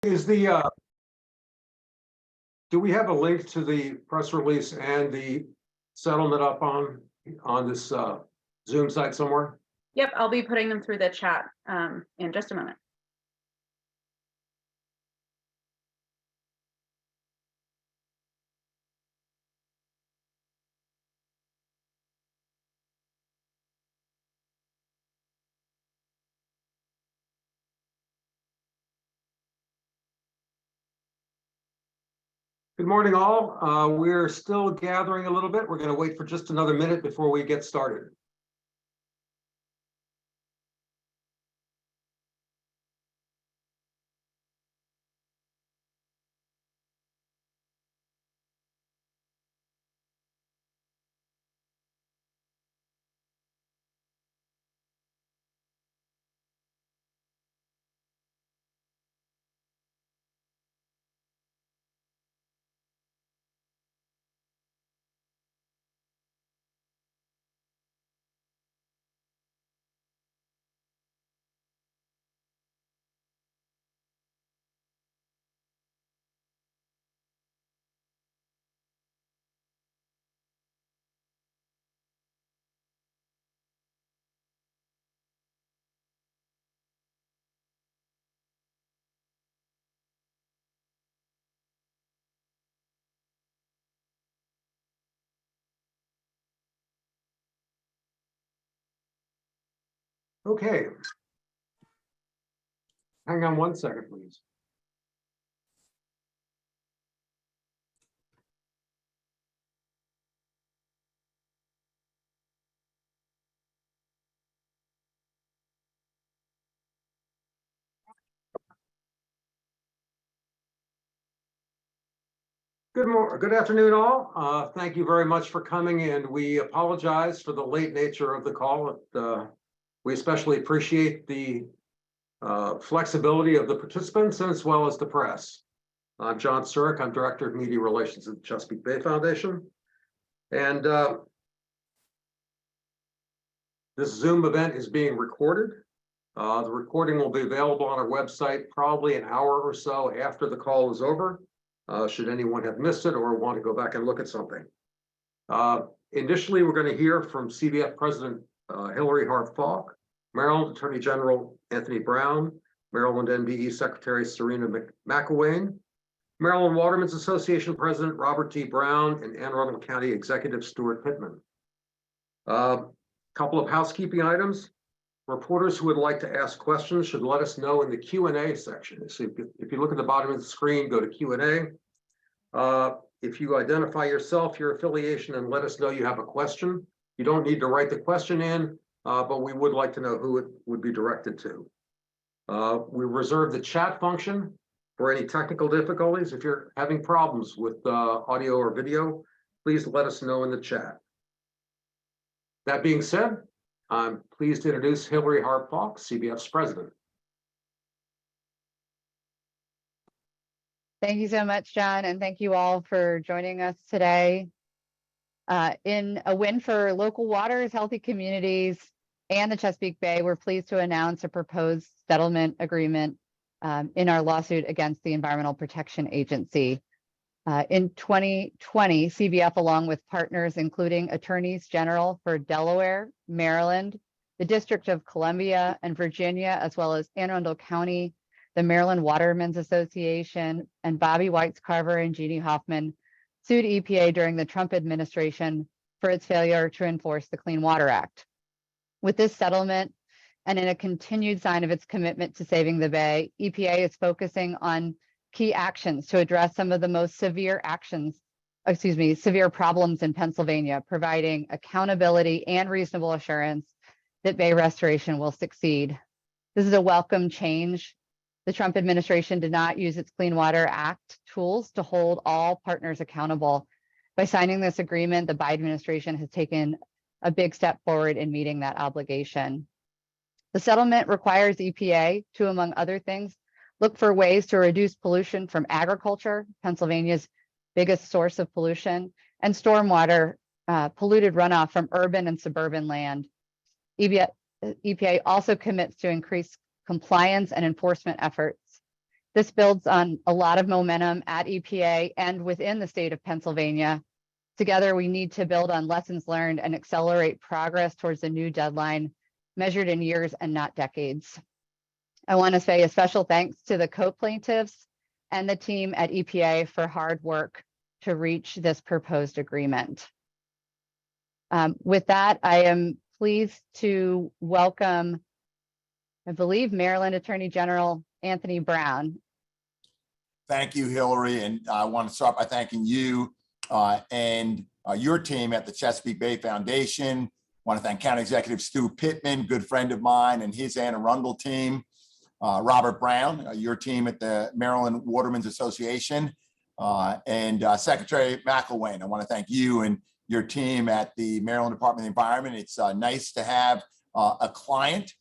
Is the do we have a link to the press release and the settlement up on this Zoom site somewhere? Yep, I'll be putting them through the chat in just a moment. Good morning, all. We're still gathering a little bit. We're going to wait for just another minute before we get started. Okay. Hang on one second, please. Good afternoon, all. Thank you very much for coming, and we apologize for the late nature of the call. We especially appreciate the flexibility of the participants as well as the press. I'm John Surik. I'm Director of Media Relations at the Chesapeake Bay Foundation. And this Zoom event is being recorded. The recording will be available on our website probably an hour or so after the call is over, should anyone have missed it or want to go back and look at something. Initially, we're going to hear from CBF President Hillary Hart-Falk, Maryland Attorney General Anthony Brown, Maryland NBE Secretary Serena McElwain, Maryland Watermen's Association President Robert T. Brown, and Arundel County Executive Stuart Pittman. Couple of housekeeping items. Reporters who would like to ask questions should let us know in the Q&A section. So if you look at the bottom of the screen, go to Q&A. If you identify yourself, your affiliation, and let us know you have a question. You don't need to write the question in, but we would like to know who it would be directed to. We reserve the chat function for any technical difficulties. If you're having problems with audio or video, please let us know in the chat. That being said, I'm pleased to introduce Hillary Hart-Falk, CBF's president. Thank you so much, John, and thank you all for joining us today. In a win for local waters, healthy communities, and the Chesapeake Bay, we're pleased to announce a proposed settlement agreement in our lawsuit against the Environmental Protection Agency. In 2020, CBF, along with partners including attorneys general for Delaware, Maryland, the District of Columbia, and Virginia, as well as Arundel County, the Maryland Watermen's Association, and Bobby Whitescarver and Jeanne Hoffman, sued EPA during the Trump administration for its failure to enforce the Clean Water Act. With this settlement, and in a continued sign of its commitment to saving the Bay, EPA is focusing on key actions to address some of the most severe problems in Pennsylvania, providing accountability and reasonable assurance that Bay restoration will succeed. This is a welcome change. The Trump administration did not use its Clean Water Act tools to hold all partners accountable. By signing this agreement, the Biden administration has taken a big step forward in meeting that obligation. The settlement requires EPA to, among other things, look for ways to reduce pollution from agriculture, Pennsylvania's biggest source of pollution, and stormwater polluted runoff from urban and suburban land. EPA also commits to increase compliance and enforcement efforts. This builds on a lot of momentum at EPA and within the state of Pennsylvania. Together, we need to build on lessons learned and accelerate progress towards a new deadline measured in years and not decades. I want to say a special thanks to the co-plaintiffs and the team at EPA for hard work to reach this proposed agreement. With that, I am pleased to welcome, I believe, Maryland Attorney General Anthony Brown. Thank you, Hillary. And I want to start by thanking you and your team at the Chesapeake Bay Foundation. I want to thank County Executive Stu Pittman, good friend of mine, and his Anne Arundel team. Robert Brown, your team at the Maryland Watermen's Association, and Secretary McElwain. I want to thank you and your team at the Maryland Department of the Environment. It's nice to have a client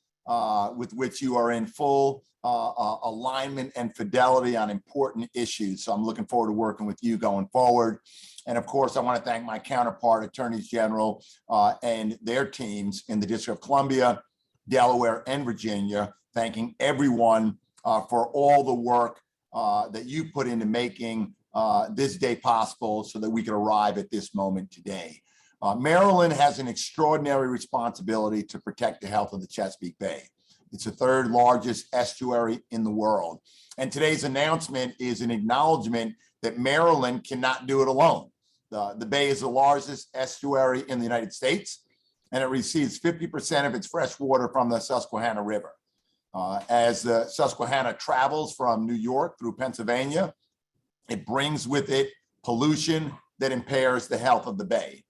with which you are in full alignment and fidelity on important issues. So I'm looking forward to working with you going forward. And of course, I want to thank my counterpart attorneys general and their teams in the District of Columbia, Delaware, and Virginia, thanking everyone for all the work that you put into making this day possible so that we could arrive at this moment today. Maryland has an extraordinary responsibility to protect the health of the Chesapeake Bay. It's the third largest estuary in the world. And today's announcement is an acknowledgement that Maryland cannot do it alone. The Bay is the largest estuary in the United States, and it receives 50% of its fresh water from the Susquehanna River. As the Susquehanna travels from New York through Pennsylvania, it brings with it pollution that impairs the health of the Bay.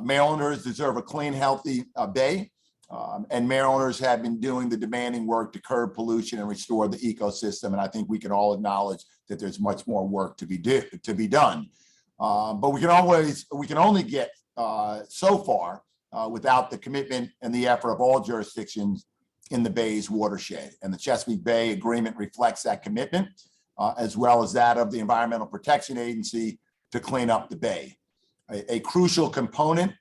Marylanders deserve a clean, healthy Bay, and Marylanders have been doing the demanding work to curb pollution and restore the ecosystem. And I think we can all acknowledge that there's much more work to be done. But we can only get so far without the commitment and the effort of all jurisdictions in the Bay's watershed. And the Chesapeake Bay Agreement reflects that commitment, as well as that of the Environmental Protection Agency to clean up the Bay. A crucial component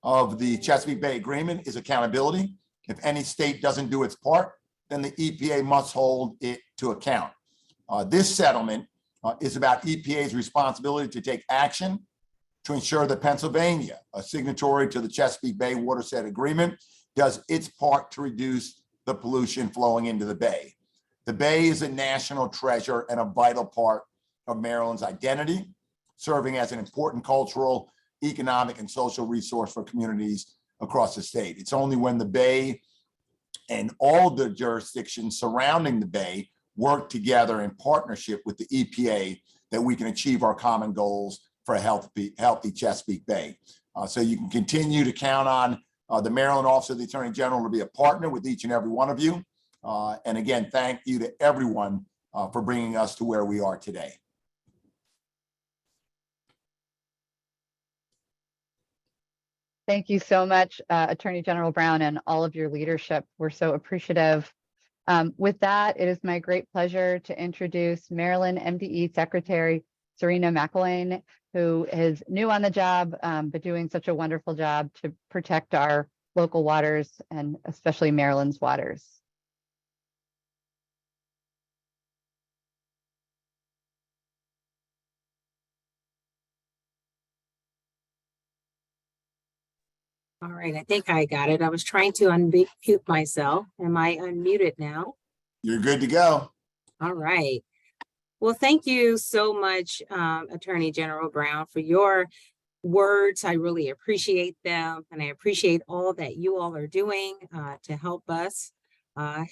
of the Chesapeake Bay Agreement is accountability. If any state doesn't do its part, then the EPA must hold it to account. This settlement is about EPA's responsibility to take action to ensure that Pennsylvania, a signatory to the Chesapeake Bay Watershed Agreement, does its part to reduce the pollution flowing into the Bay. The Bay is a national treasure and a vital part of Maryland's identity, serving as an important cultural, economic, and social resource for communities across the state. It's only when the Bay and all the jurisdictions surrounding the Bay work together in partnership with the EPA that we can achieve our common goals for a healthy Chesapeake Bay. So you can continue to count on the Maryland Office of the Attorney General to be a partner with each and every one of you. And again, thank you to everyone for bringing us to where we are today. Thank you so much, Attorney General Brown, and all of your leadership. We're so appreciative. With that, it is my great pleasure to introduce Maryland MDE Secretary Serena McElwain, who is new on the job, but doing such a wonderful job to protect our local waters and especially Maryland's waters. All right, I think I got it. I was trying to unmute myself. Am I unmuted now? You're good to go. All right. Well, thank you so much, Attorney General Brown, for your words. I really appreciate them, and I appreciate all that you all are doing to help us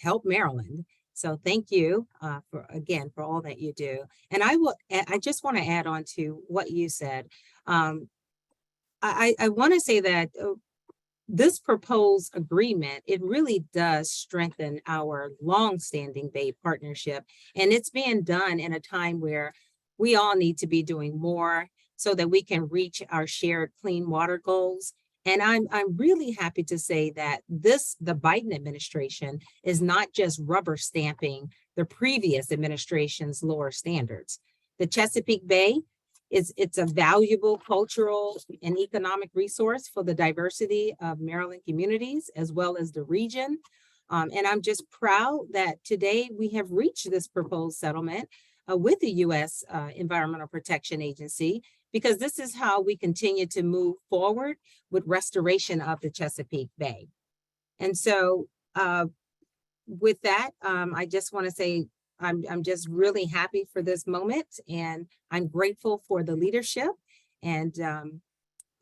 help Maryland. So thank you for all that you do. And I just want to add on to what you said. I want to say that this proposed agreement, it really does strengthen our longstanding Bay partnership. And it's being done in a time where we all need to be doing more so that we can reach our shared clean water goals. And I'm really happy to say that the Biden administration is not just rubber stamping the previous administration's lower standards. The Chesapeake Bay, it's a valuable cultural and economic resource for the diversity of Maryland communities as well as the region. And I'm just proud that today we have reached this proposed settlement with the U.S. Environmental Protection Agency, because this is how we continue to move forward with restoration of the Chesapeake Bay. And so with that, I just want to say I'm just really happy for this moment, and I'm grateful for the leadership, and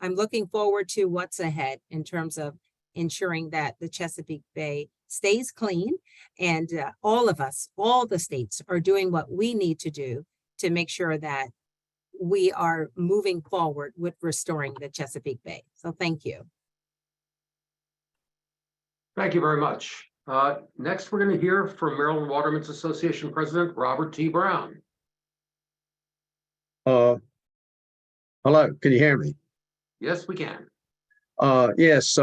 I'm looking forward to what's ahead in terms of ensuring that the Chesapeake Bay stays clean, and all of us, all the states are doing what we need to do to make sure that we are moving forward with restoring the Chesapeake Bay. So thank you. Thank you very much. Next, we're going to hear from Maryland Watermen's Association President Robert T. Brown. Hello, can you hear me? Yes, we can. Yes,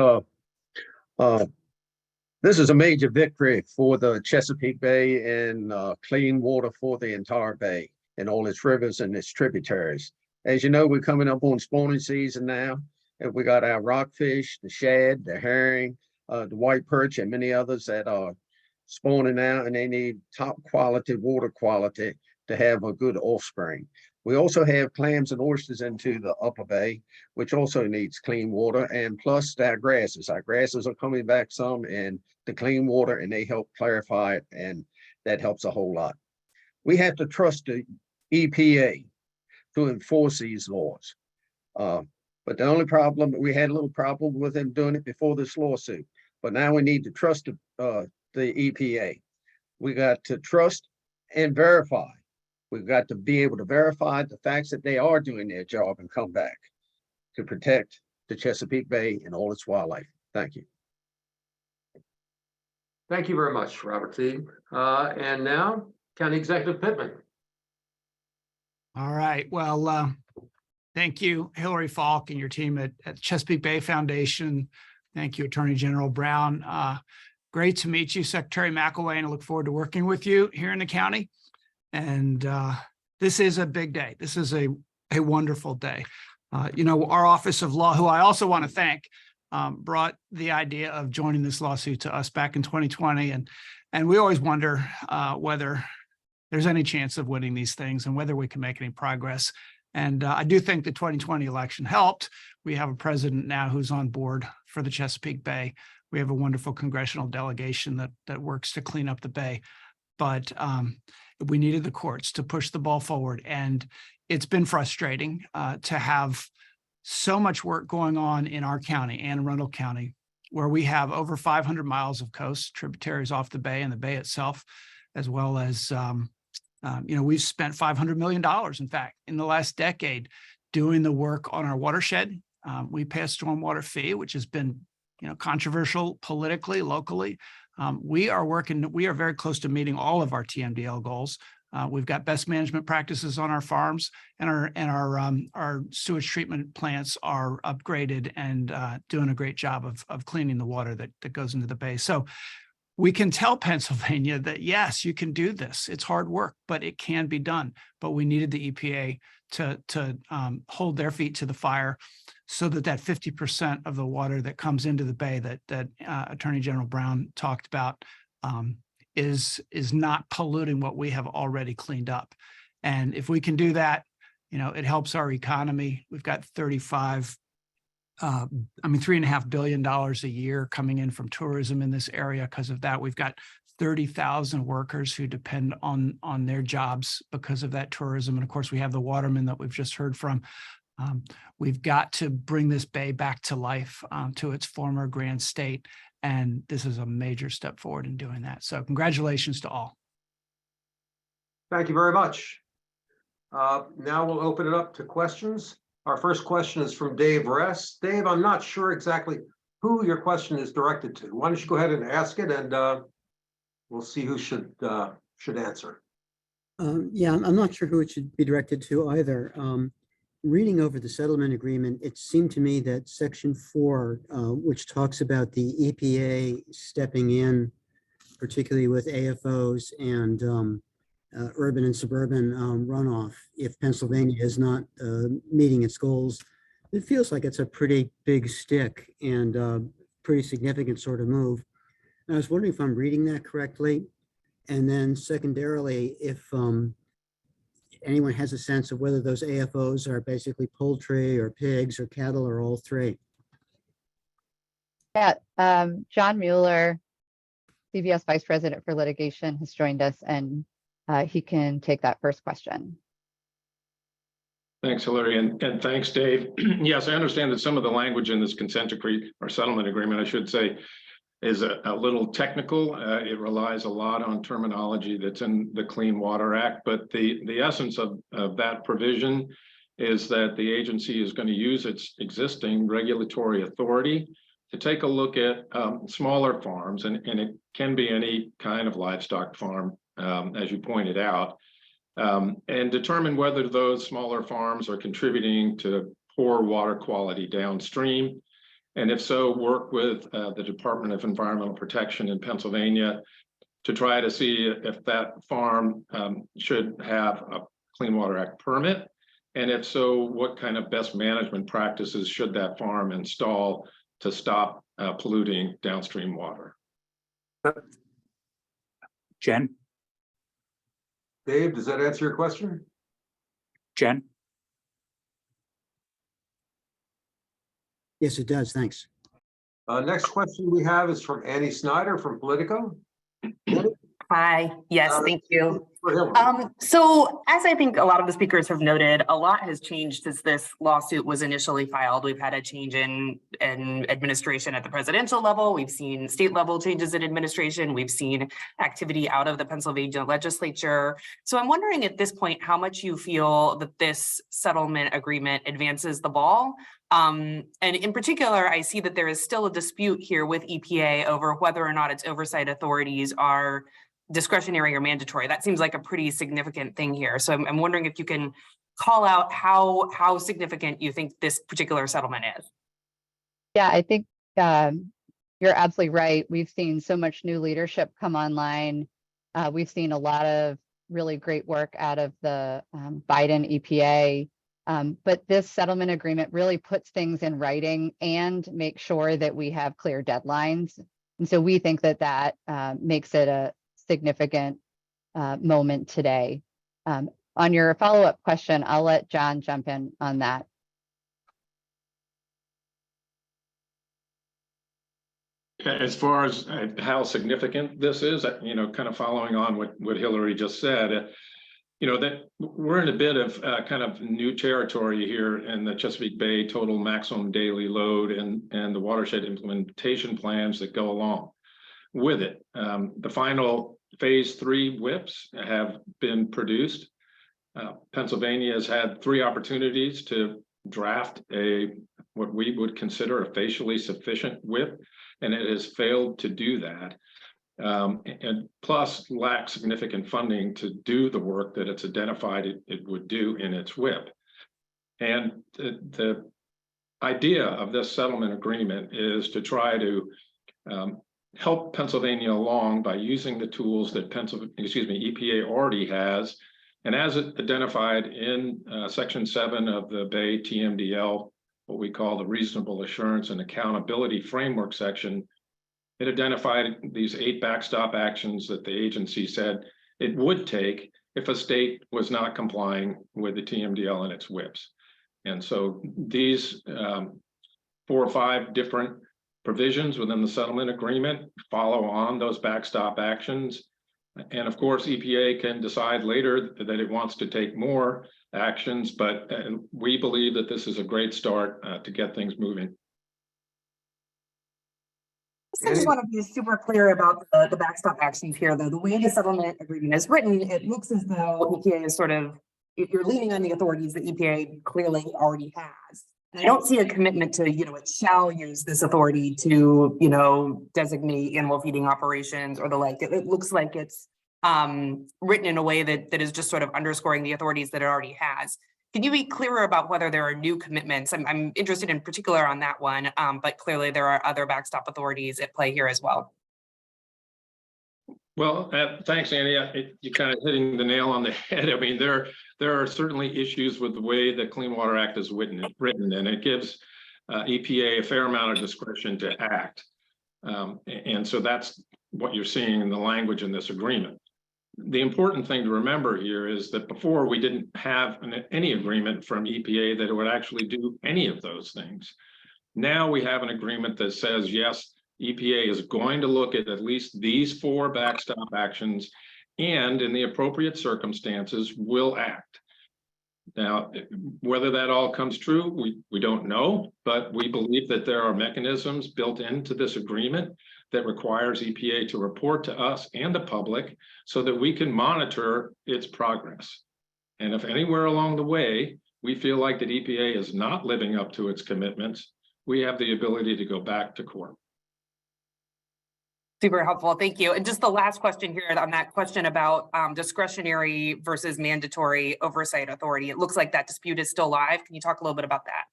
this is a major victory for the Chesapeake Bay and clean water for the entire bay and all its rivers and its tributaries. As you know, we're coming up on spawning season now, and we got our rockfish, the shad, the herring, the white perch, and many others that are spawning out, and they need top quality water quality to have a good offspring. We also have clams and oysters into the upper bay, which also needs clean water, and plus our grasses. Our grasses are coming back some, and the clean water, and they help clarify it, and that helps a whole lot. We have to trust the EPA to enforce these laws. But the only problem, we had a little problem with them doing it before this lawsuit, but now we need to trust the EPA. We got to trust and verify. We've got to be able to verify the facts that they are doing their job and come back to protect the Chesapeake Bay and all its wildlife. Thank you. Thank you very much, Robert T. And now, County Executive Pittman. All right. Well, thank you, Hillary Falk and your team at Chesapeake Bay Foundation. Thank you, Attorney General Brown. Great to meet you, Secretary McElwain. I look forward to working with you here in the county. And this is a big day. This is a wonderful day. Our Office of Law, who I also want to thank, brought the idea of joining this lawsuit to us back in 2020. And we always wonder whether there's any chance of winning these things and whether we can make any progress. And I do think the 2020 election helped. We have a president now who's on board for the Chesapeake Bay. We have a wonderful congressional delegation that works to clean up the bay. But we needed the courts to push the ball forward. And it's been frustrating to have so much work going on in our county and Arundel County, where we have over 500 miles of coast, tributaries off the bay and the bay itself, as well as, we've spent $500 million, in fact, in the last decade doing the work on our watershed. We pay a stormwater fee, which has been, controversial politically, locally. We are very close to meeting all of our TMDL goals. We've got best management practices on our farms, and our sewage treatment plants are upgraded and doing a great job of cleaning the water that goes into the bay. So we can tell Pennsylvania that, yes, you can do this. It's hard work, but it can be done. But we needed the EPA to hold their feet to the fire so that 50% of the water that comes into the bay that Attorney General Brown talked about is not polluting what we have already cleaned up. And if we can do that, it helps our economy. We've got $3.5 billion a year coming in from tourism in this area. Because of that, we've got 30,000 workers who depend on their jobs because of that tourism. And of course, we have the Watermen that we've just heard from. We've got to bring this bay back to life, to its former grand state. And this is a major step forward in doing that. So congratulations to all. Thank you very much. Now we'll open it up to questions. Our first question is from Dave Rest. Dave, I'm not sure exactly who your question is directed to. Why don't you go ahead and ask it, and we'll see who should answer. Yeah, I'm not sure who it should be directed to either. Reading over the settlement agreement, it seemed to me that Section 4, which talks about the EPA stepping in, particularly with AFOs and urban and suburban runoff, if Pennsylvania is not meeting its goals, it feels like it's a pretty big stick and pretty significant sort of move. And I was wondering if I'm reading that correctly. And then secondarily, if anyone has a sense of whether those AFOs are basically poultry or pigs or cattle or all three. Yeah, John Mueller, CVS Vice President for Litigation, has joined us, and he can take that first question. Thanks, Hillary, and thanks, Dave. Yes, I understand that some of the language in this consent decree or settlement agreement, I should say, is a little technical. It relies a lot on terminology that's in the Clean Water Act, but the essence of that provision is that the agency is going to use its existing regulatory authority to take a look at smaller farms, and it can be any kind of livestock farm, as you pointed out, and determine whether those smaller farms are contributing to poor water quality downstream. And if so, work with the Department of Environmental Protection in Pennsylvania to try to see if that farm should have a Clean Water Act permit. And if so, what kind of best management practices should that farm install to stop polluting downstream water? Jen? Dave, does that answer your question? Jen? Yes, it does. Thanks. Next question we have is from Annie Snyder from Politico. Hi, yes, Uh, thank you. For Hillary. So as I think a lot of the speakers have noted, a lot has changed since this lawsuit was initially filed. We've had a change in administration at the presidential level. We've seen state level changes in administration. We've seen activity out of the Pennsylvania legislature. So I'm wondering at this point, how much you feel that this settlement agreement advances the ball. And in particular, I see that there is still a dispute here with EPA over whether or not its oversight authorities are discretionary or mandatory. That seems like a pretty significant thing here. So I'm wondering if you can call out how significant you think this particular settlement is. Yeah, I think you're absolutely right. We've seen so much new leadership come online. We've seen a lot of really great work out of the Biden EPA. But this settlement agreement really puts things in writing and makes sure that we have clear deadlines. And so we think that that makes it a significant moment today. On your follow-up question, I'll let John jump in on that. As far as how significant this is, kind of following on what Hillary just said, that we're in a bit of kind of new territory here in the Chesapeake Bay total maximum daily load and the watershed implementation plans that go along with it. The final phase 3 WIPs have been produced. Pennsylvania has had 3 opportunities to draft what we would consider a facially sufficient WIP, and it has failed to do that. And plus lacks significant funding to do the work that it's identified it would do in its WIP. And the idea of this settlement agreement is to try to help Pennsylvania along by using the tools that EPA already has. And as it identified in Section 7 of the Bay TMDL, what we call the Reasonable Assurance and Accountability Framework section, it identified these 8 backstop actions that the agency said it would take if a state was not complying with the TMDL and its WIPs. And so these 4 or 5 different provisions within the settlement agreement follow on those backstop actions. And of course, EPA can decide later that it wants to take more actions, but we believe that this is a great start to get things moving. I just want to be super clear about the backstop actions here, though. The way the settlement agreement is written, it looks as though EPA is if you're leaning on the authorities that EPA clearly already has. And I don't see a commitment to, it shall use this authority to, designate animal feeding operations or the like. It looks like it's written in a way that is just sort of underscoring the authorities that it already has. Can you be clearer about whether there are new commitments? I'm interested in particular on that one, but clearly there are other backstop authorities at play here as well. Well, thanks, Annie. You're kind of hitting the nail on the head. I mean, there are certainly issues with the way the Clean Water Act is written, and it gives EPA a fair amount of discretion to act. And so that's what you're seeing in the language in this agreement. the important thing to remember here is that before we didn't have any agreement from EPA that it would actually do any of those things. Now we have an agreement that says, yes, EPA is going to look at least these 4 backstop actions and in the appropriate circumstances will act. Now, whether that all comes true, we don't know, but we believe that there are mechanisms built into this agreement that requires EPA to report to us and the public so that we can monitor its progress. And if anywhere along the way, we feel like that EPA is not living up to its commitments, we have the ability to go back to court. Super helpful. Thank you. And just the last question here on that question about discretionary versus mandatory oversight authority. It looks like that dispute is still live. Can you talk a little bit about that?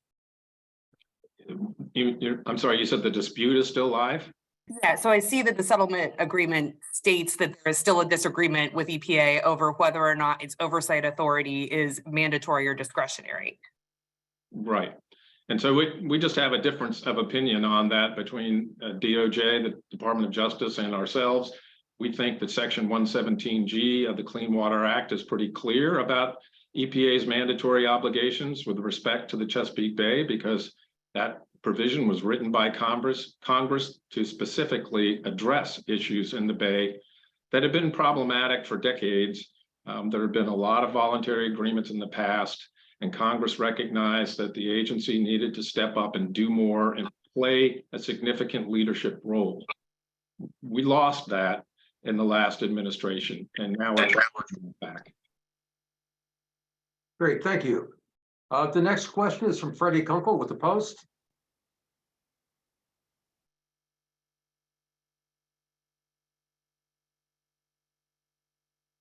I'm sorry, you said the dispute is still live? Yeah, so I see that the settlement agreement states that there is still a disagreement with EPA over whether or not its oversight authority is mandatory or discretionary. Right. And so we just have a difference of opinion on that between DOJ, the Department of Justice, and ourselves. We think that Section 117G of the Clean Water Act is pretty clear about EPA's mandatory obligations with respect to the Chesapeake Bay, because that provision was written by Congress to specifically address issues in the Bay that have been problematic for decades. There have been a lot of voluntary agreements in the past, and Congress recognized that the agency needed to step up and do more and play a significant leadership role. We lost that in the last administration, and now we're back. Great, thank you. The next question is from Freddie Kunkel with the Post.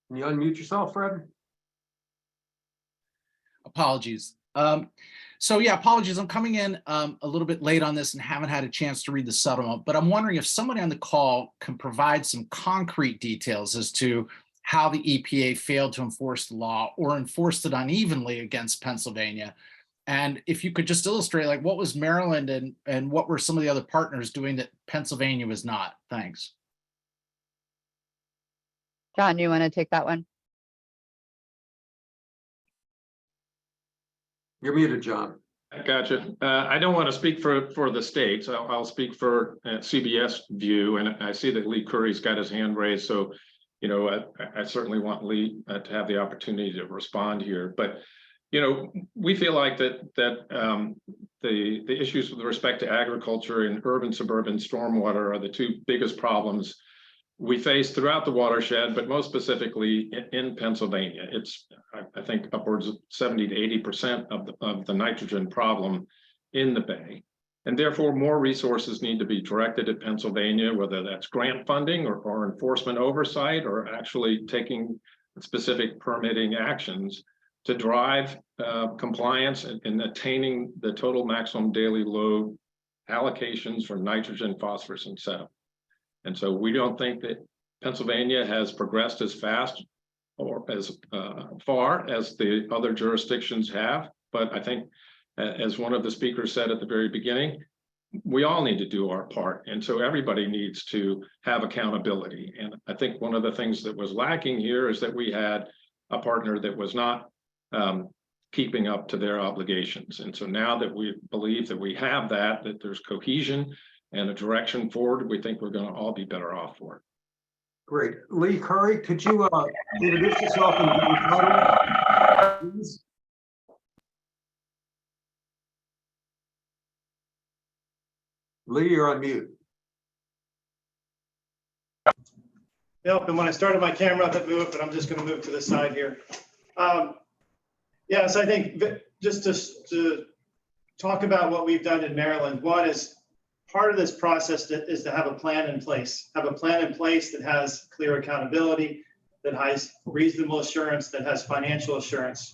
Can you unmute yourself, Fred? Apologies. So yeah, apologies. I'm coming in a little bit late on this and haven't had a chance to read the settlement, but I'm wondering if somebody on the call can provide some concrete details as to how the EPA failed to enforce the law or enforced it unevenly against Pennsylvania. And if you could just illustrate, like, what was Maryland and what were some of the other partners doing that Pennsylvania was not? Thanks. John, you want to take that one? You're muted, John. I gotcha. I don't want to speak for the states. I'll speak for CBS view, and I see that Lee Curry's got his hand raised. So, you know, I certainly want Lee to have the opportunity to respond here. But, you know, we feel like that the issues with respect to agriculture and urban suburban stormwater are the 2 biggest problems we face throughout the watershed, but most specifically in Pennsylvania. It's, I think, upwards of 70 to 80% of the nitrogen problem in the Bay. And therefore, more resources need to be directed at Pennsylvania, whether that's grant funding or enforcement oversight, or actually taking specific permitting actions to drive compliance in attaining the total maximum daily load allocations for nitrogen, phosphorus, and sediment. And so we don't think that Pennsylvania has progressed as fast or as far as the other jurisdictions have. But I think, as one of the speakers said at the very beginning, we all need to do our part. And so everybody needs to have accountability. And I think one of the things that was lacking here is that we had a partner that was not keeping up to their obligations. And so now that we believe that we have that there's cohesion and a direction forward, we think we're going to all be better off for it. Great. Lee Curry, could you introduce yourself and give your title, please? Lee, you're on mute. Yep, and when I started my camera up, it moved, but I'm just going to move to the side here. Yeah, so I think just to talk about what we've done in Maryland, one is part of this process is to have a plan in place, that has clear accountability, that has reasonable assurance, that has financial assurance.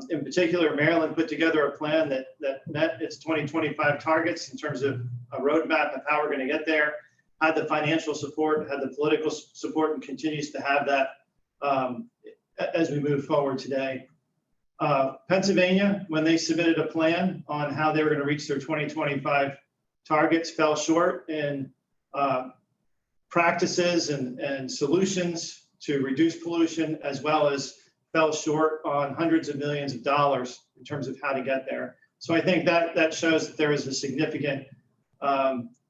In particular, Maryland put together a plan that met its 2025 targets in terms of a roadmap of how we're going to get there, had the financial support, had the political support, and continues to have that as we move forward today. Pennsylvania, when they submitted a plan on how they were going to reach their 2025 targets, fell short in practices and solutions to reduce pollution, as well as fell short on hundreds of millions of dollars in terms of how to get there. So I think that shows that there is a significant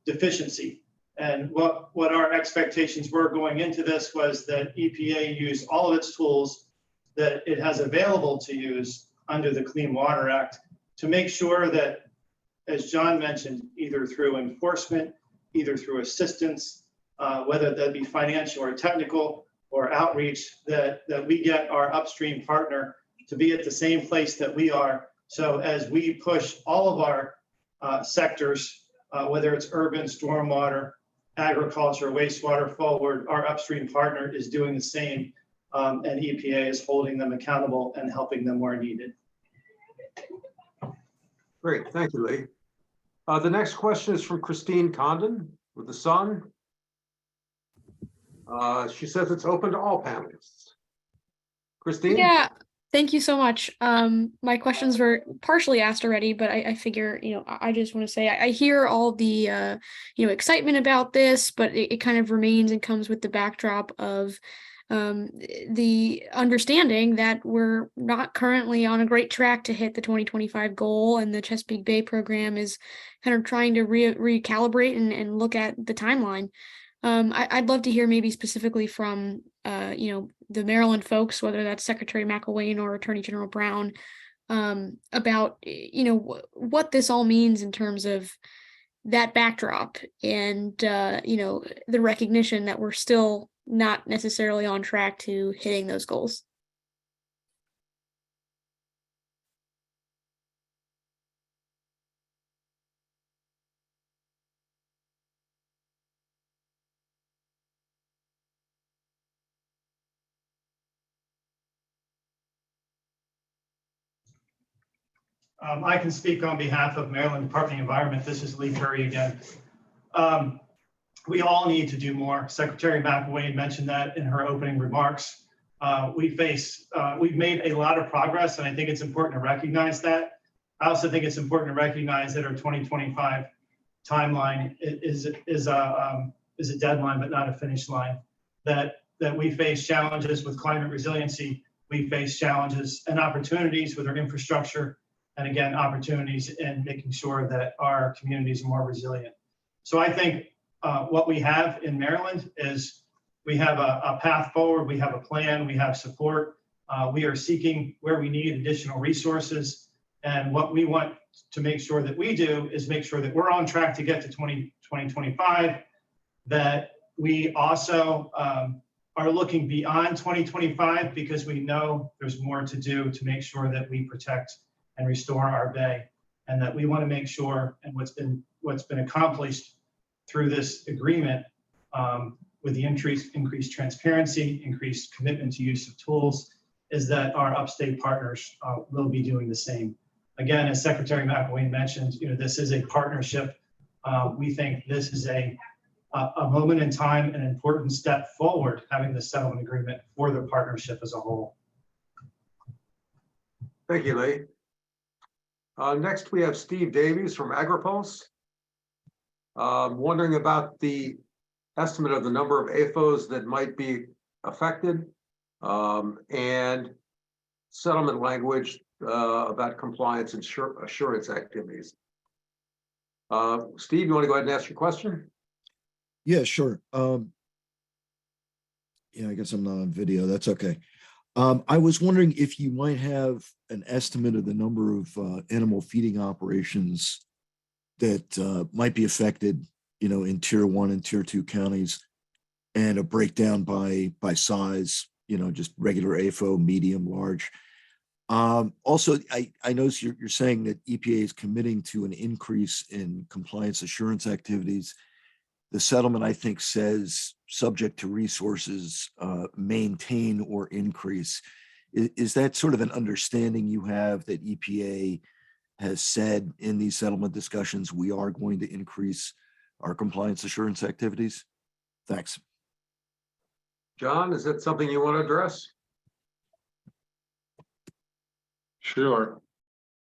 deficiency. And what our expectations were going into this was that EPA used all of its tools that it has available to use under the Clean Water Act to make sure that, as John mentioned, either through enforcement, either through assistance, whether that be financial or technical or outreach, that we get our upstream partner to be at the same place that we are. So as we push all of our sectors, whether it's urban, stormwater, agriculture, wastewater forward, our upstream partner is doing the same, and EPA is holding them accountable and helping them where needed. Great, thank you, Lee. The next question is from Christine Condon with The Sun. She says it's open to all panelists. Christine? Yeah, thank you so much. My questions were partially asked already, but I figure, I just want to say I hear all the, excitement about this, but it kind of remains and comes with the backdrop of the understanding that we're not currently on a great track to hit the 2025 goal, and the Chesapeake Bay program is kind of trying to recalibrate and look at the timeline. I'd love to hear maybe specifically from, the Maryland folks, whether that's Secretary McElwain or Attorney General Brown, about, what this all means in terms of that backdrop and, the recognition that we're still not necessarily on track to hitting those goals. I can speak on behalf of Maryland Department of Environment. This is Lee Curry again. We all need to do more. Secretary McElwain mentioned that in her opening remarks. We've made a lot of progress, and I think it's important to recognize that. I also think it's important to recognize that our 2025 timeline is a deadline, but not a finish line. That we face challenges with climate resiliency. We face challenges and opportunities with our infrastructure, and again, opportunities in making sure that our communities are more resilient. So I think what we have in Maryland is we have a path forward, we have a plan, we have support. We are seeking where we need additional resources. And what we want to make sure that we do is make sure that we're on track to get to 2025, that we also are looking beyond 2025, because we know there's more to do to make sure that we protect and restore our bay, and that we want to make sure, and what's been accomplished through this agreement, with the increased transparency, increased commitment to use of tools, is that our upstate partners will be doing the same. Again, as Secretary McElwain mentioned, this is a partnership. We think this is a moment in time, an important step forward, having the settlement agreement for the partnership as a whole. Thank you, Lee. Next, we have Steve Davies from AgriPulse. Wondering about the estimate of the number of AFOs that might be affected, and settlement language about compliance and assurance activities. Steve, you want to go ahead and ask your question? Yeah, sure. Yeah, I guess I'm not on video. That's okay. I was wondering if you might have an estimate of the number of animal feeding operations that might be affected, in Tier 1 and Tier 2 counties, and a breakdown by size, just regular AFO, medium, large. Also, I notice you're saying that EPA is committing to an increase in compliance assurance activities. The settlement, I think, says subject to resources, maintain or increase. Is that sort of an understanding you have, that EPA has said in these settlement discussions, we are going to increase our compliance assurance activities? Thanks. John, is that something you want to address? Sure.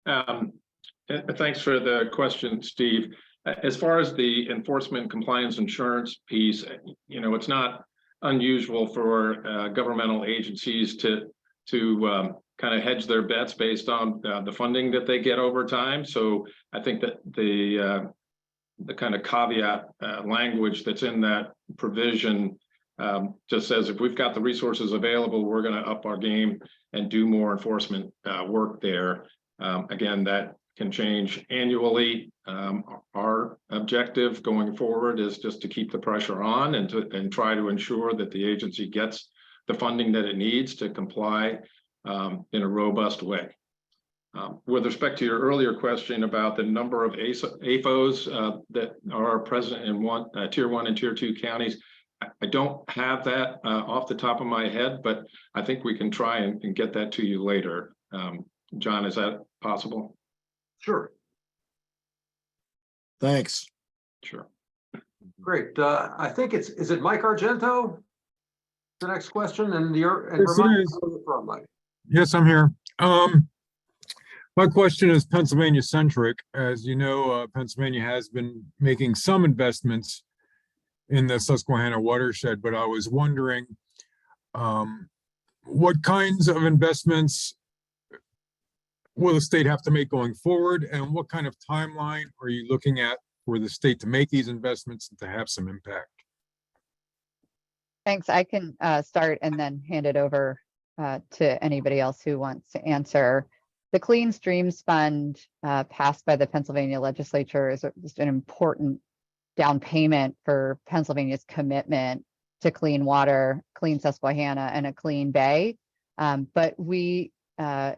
Thanks for the question, Steve. As far as the enforcement compliance insurance piece, it's not unusual for governmental agencies to kind of hedge their bets based on the funding that they get over time. So I think that the kind of caveat language that's in that provision just says if we've got the resources available, we're going to up our game and do more enforcement work there. Again, that can change annually. Our objective going forward is just to keep the pressure on and try to ensure that the agency gets the funding that it needs to comply in a robust way. With respect to your earlier question about the number of AFOs that are present in tier 1 and tier 2 counties, I don't have that off the top of my head, but I think we can try and get that to you later. John, is that possible? Sure. Thanks. Sure. Great. I think is it Mike Argento? The next question, and Yes, it is. from Mike. Yes, I'm here. My question is Pennsylvania centric. As you know, Pennsylvania has been making some investments in the Susquehanna watershed, but I was wondering what kinds of investments will the state have to make going forward, and what kind of timeline are you looking at for the state to make these investments and to have some impact? Thanks. I can start and then hand it over to anybody else who wants to answer. The Clean Streams Fund passed by the Pennsylvania legislature is just an important down payment for Pennsylvania's commitment to clean water, clean Susquehanna, and a clean bay. But we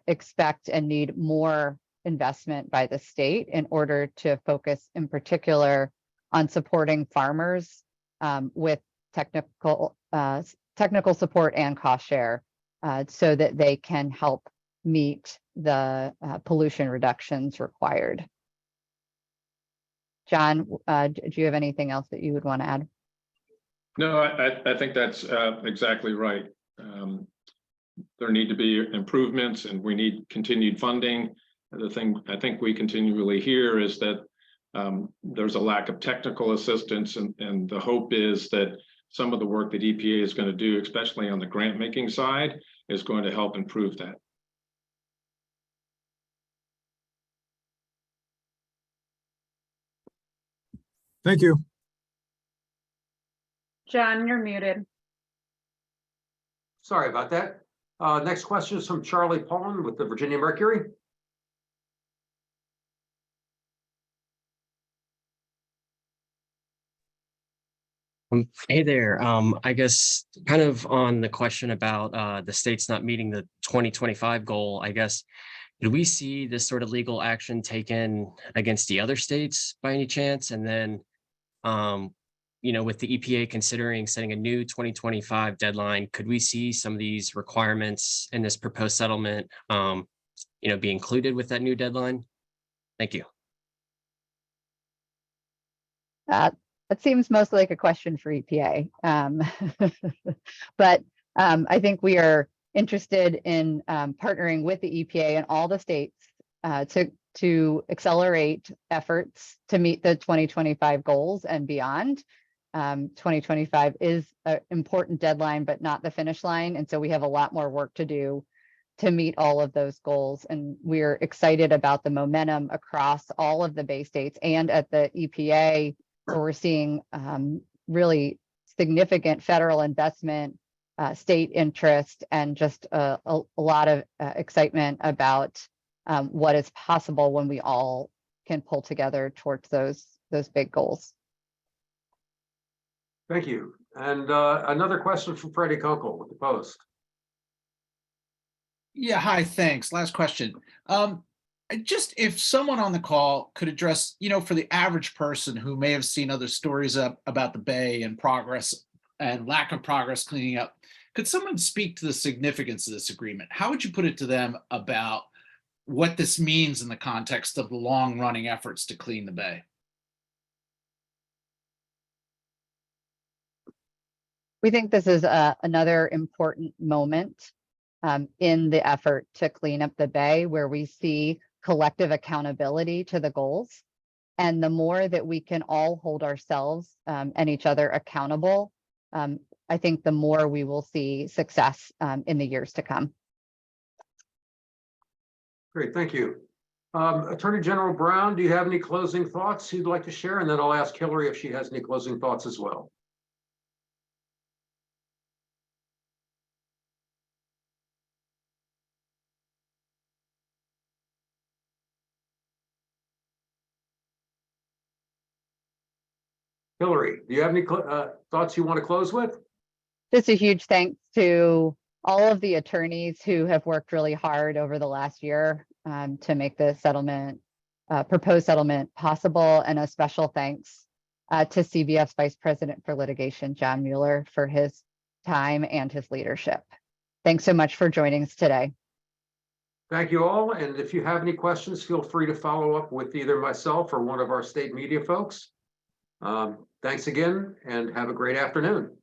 expect and need more investment by the state in order to focus in particular on supporting farmers with technical support and cost share so that they can help meet the pollution reductions required. John, do you have anything else that you would want to add? No, I think that's exactly right. There need to be improvements and we need continued funding. The thing I think we continually hear is that there's a lack of technical assistance, and the hope is that some of the work that EPA is going to do, especially on the grant making side, is going to help improve that. Thank you. John, you're muted. Sorry about that. Next question is from Charlie Pullen with the Virginia Mercury. Hey there. I guess kind of on the question about the states not meeting the 2025 goal, I guess, did we see this sort of legal action taken against the other states by any chance? And then, with the EPA considering setting a new 2025 deadline, could we see some of these requirements in this proposed settlement, be included with that new deadline? Thank you. That seems mostly like a question for EPA. But I think we are interested in partnering with the EPA and all the states to accelerate efforts to meet the 2025 goals and beyond. 2025 is an important deadline, but not the finish line. And so we have a lot more work to do to meet all of those goals. And we're excited about the momentum across all of the Bay states and at the EPA, where we're seeing really significant federal investment, state interest, and just a lot of excitement about what is possible when we all can pull together towards those big goals. Thank you. And another question from Freddie Kunkel with the Post. Yeah, hi, thanks. Last question. Just if someone on the call could address, for the average person who may have seen other stories about the Bay and progress and lack of progress cleaning up, could someone speak to the significance of this agreement? How would you put it to them about what this means in the context of the long-running efforts to clean the Bay? We think this is another important moment in the effort to clean up the Bay, where we see collective accountability to the goals. And the more that we can all hold ourselves and each other accountable, I think the more we will see success in the years to come. Great, thank you. Attorney General Brown, do you have any closing thoughts you'd like to share? And then I'll ask Hillary if she has any closing thoughts as well. Hillary, do you have any thoughts you want to close with? Just a huge thanks to all of the attorneys who have worked really hard over the last year to make the settlement, proposed settlement possible, and a special thanks to CBF's Vice President for Litigation, John Mueller, for his time and his leadership. Thanks so much for joining us today. Thank you all. And if you have any questions, feel free to follow up with either myself or one of our state media folks. Thanks again and have a great afternoon.